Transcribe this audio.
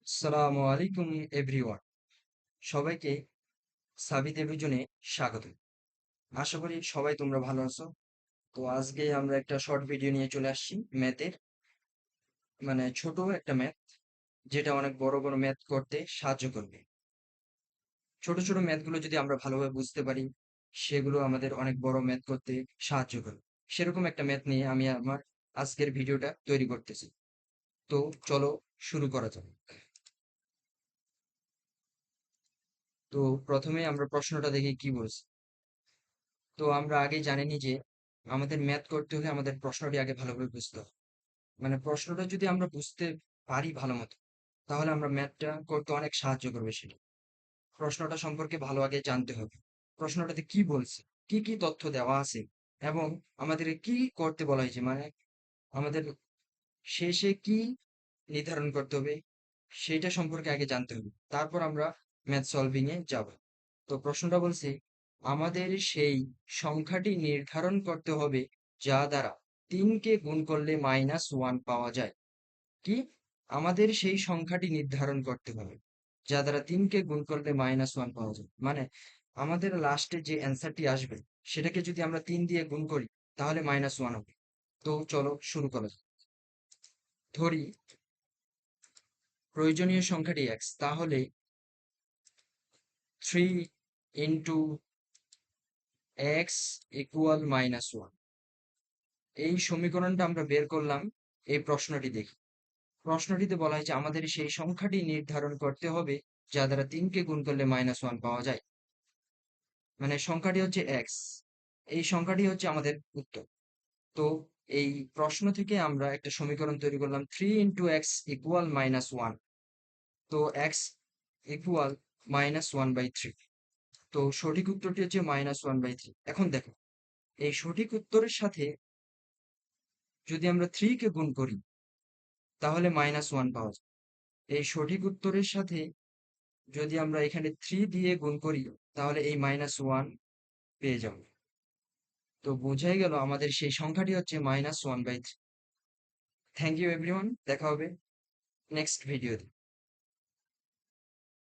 আসসালামু আলাইকুম এভরিওয়ান। সবাইকে সাবিত এভিজনে স্বাগত। আশা করি সবাই তোমরা ভালো আছো। তো আজকে আমরা একটা শর্ট ভিডিও নিয়ে চলে আসছি ম্যাথের, মানে ছোট একটা ম্যাথ যেটা অনেক বড় বড় ম্যাথ করতে সাহায্য করবে। ছোট ছোট ম্যাথগুলো যদি আমরা ভালোভাবে বুঝতে পারি, সেগুলো আমাদের অনেক বড় ম্যাথ করতে সাহায্য করবে। সেরকম একটা ম্যাথ নিয়ে আমি আমার আজকের ভিডিওটা তৈরি করতেছি। তো চলো শুরু করা যাক। তো প্রথমে আমরা প্রশ্নটা দেখি কি বলছে। তো আমরা আগেই জানিনি যে আমাদের ম্যাথ করতে হলে আমাদের প্রশ্নটি আগে ভালোভাবে বুঝতে হবে। মানে প্রশ্নটা যদি আমরা বুঝতে পারি ভালো মতো, তাহলে আমরা ম্যাথটা করতে অনেক সাহায্য করবে সেটা। প্রশ্নটা সম্পর্কে ভালো আগে জানতে হবে। প্রশ্নটাতে কি বলছে, কি কি তথ্য দেওয়া আছে, এবং আমাদের কি করতে বলা হয়েছে, মানে আমাদের শেষে কি নির্ধারণ করতে হবে সেটা সম্পর্কে আগে জানতে হবে। তারপর আমরা ম্যাথ সলভিং এ যাব। তো প্রশ্নটা বলছে, আমাদের সেই সংখ্যাটি নির্ধারণ করতে হবে যা দ্বারা 3 কে গুণ করলে -1 পাওয়া যায়। কি? আমাদের সেই সংখ্যাটি নির্ধারণ করতে হবে যা দ্বারা 3 কে গুণ করলে -1 পাওয়া যায়। মানে আমাদের লাস্টে যে অ্যান্সারটি আসবে সেটাকে যদি আমরা 3 দিয়ে গুণ করি তাহলে -1 হবে। তো চলো শুরু করা যাক। ধরি প্রয়োজনীয় সংখ্যাটি x, তাহলে 3 ইন্টু এক্স ইকুয়াল -1। এই সমীকরণটা আমরা বের করলাম এই প্রশ্নটি দেখি। প্রশ্নটিতে বলা হয়েছে আমাদের সেই সংখ্যাটি নির্ধারণ করতে হবে যা দ্বারা 3 কে গুণ করলে -1 পাওয়া যায়। মানে সংখ্যাটি হচ্ছে এক্স, এই সংখ্যাটি হচ্ছে আমাদের উত্তর। তো এই প্রশ্ন থেকে আমরা একটা সমীকরণ তৈরি করলাম, 3 × x = -1। তো এক্স ইকুয়াল -1/3। তো সঠিক উত্তরটি হচ্ছে -1/3। এখন দেখো, এই সঠিক উত্তরের সাথে যদি আমরা 3 কে গুণ করি তাহলে -1 পাওয়া যায়। এই সঠিক উত্তরের সাথে যদি আমরা এখানে 3 দিয়ে গুণ করি তাহলে এই -1 পেয়ে যাব। তো বোঝাই গেল আমাদের সেই সংখ্যাটি হচ্ছে -1/3। থ্যাংক ইউ এভরিওয়ান, দেখা হবে নেক্সট ভিডিওতে।